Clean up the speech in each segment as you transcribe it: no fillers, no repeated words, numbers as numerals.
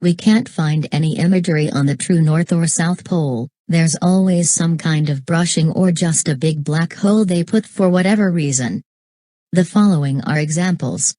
We can't find any imagery on the true North or South Pole. There's always some kind of brushing or just a big black hole they put for whatever reason. The following are examples.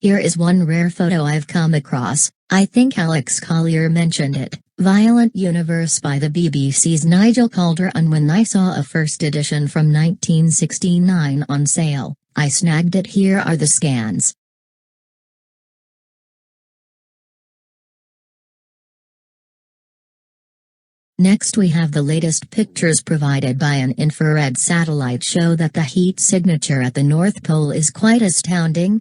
Here is one rare photo I've come across. I think Alex Collier mentioned it. Violent Universe by the BBC's Nigel Calderon. When I saw a first edition from 1969 on sale, I snagged it. Here are the scans. Next we have the latest pictures provided by an infrared satellite show that the heat signature at the North Pole is quite astounding.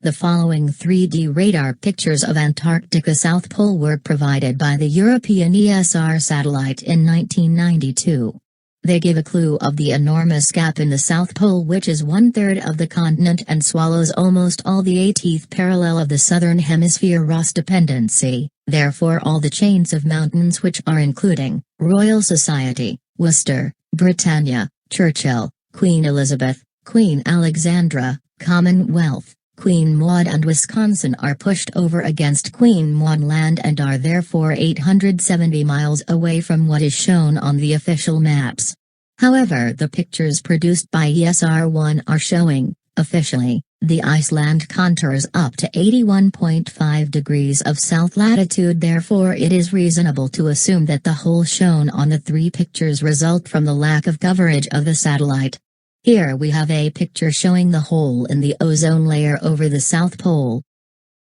The following 3D radar pictures of Antarctica South Pole were provided by the European ESR satellite in 1992. They give a clue of the enormous gap in the South Pole, which is 1/3 of the continent and swallows almost all the 18th parallel of the Southern Hemisphere Ross dependency, therefore all the chains of mountains which are including Royal Society, Worcester, Britannia, Churchill, Queen Elizabeth, Queen Alexandra, Commonwealth, Queen Maud and Wisconsin are pushed over against Queen Maud Land and are therefore 870 miles away from what is shown on the official maps. However, the pictures produced by ESR-1 are showing, officially, the Iceland contours up to 81.5 degrees of south latitude. Therefore it is reasonable to assume that the hole shown on the three pictures result from the lack of coverage of the satellite. Here we have a picture showing the hole in the ozone layer over the South Pole.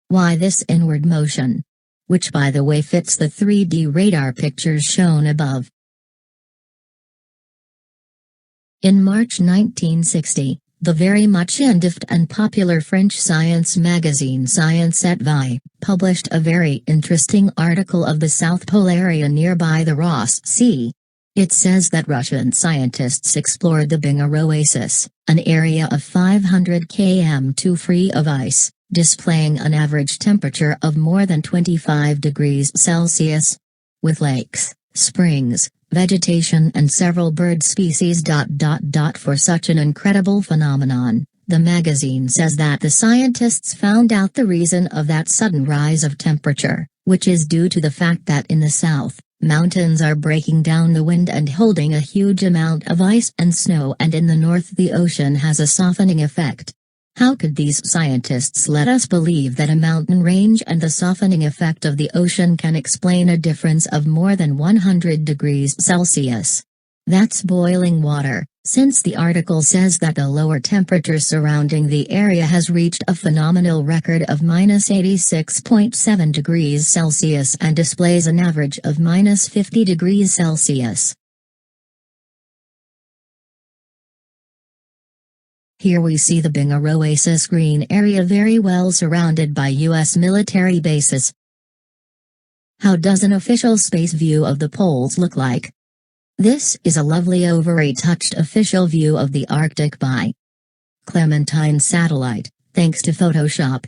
Why this inward motion? Which by the way fits the 3D radar pictures shown above. In March 1960, the very much in-depth and popular French science magazine Science et Vie published a very interesting article of the South Pole area nearby the Ross Sea. It says that Russian scientists explored the Bingar Oasis, an area of 500 km2 free of ice, displaying an average temperature of more than 25 degrees Celsius. With lakes, springs, vegetation and several bird species. For such an incredible phenomenon, the magazine says that the scientists found out the reason of that sudden rise of temperature, which is due to the fact that in the south, mountains are breaking down the wind and holding a huge amount of ice and snow, and in the north the ocean has a softening effect. How could these scientists let us believe that a mountain range and the softening effect of the ocean can explain a difference of more than 100 degrees Celsius? That's boiling water, since the article says that the lower temperature surrounding the area has reached a phenomenal record of -86.7 degrees Celsius and displays an average of -50 degrees Celsius. Here we see the Bingar Oasis green area very well surrounded by U.S. military bases. How does an official space view of the poles look like? This is a lovely over-retouched official view of the Arctic by Clementine satellite, thanks to Photoshop.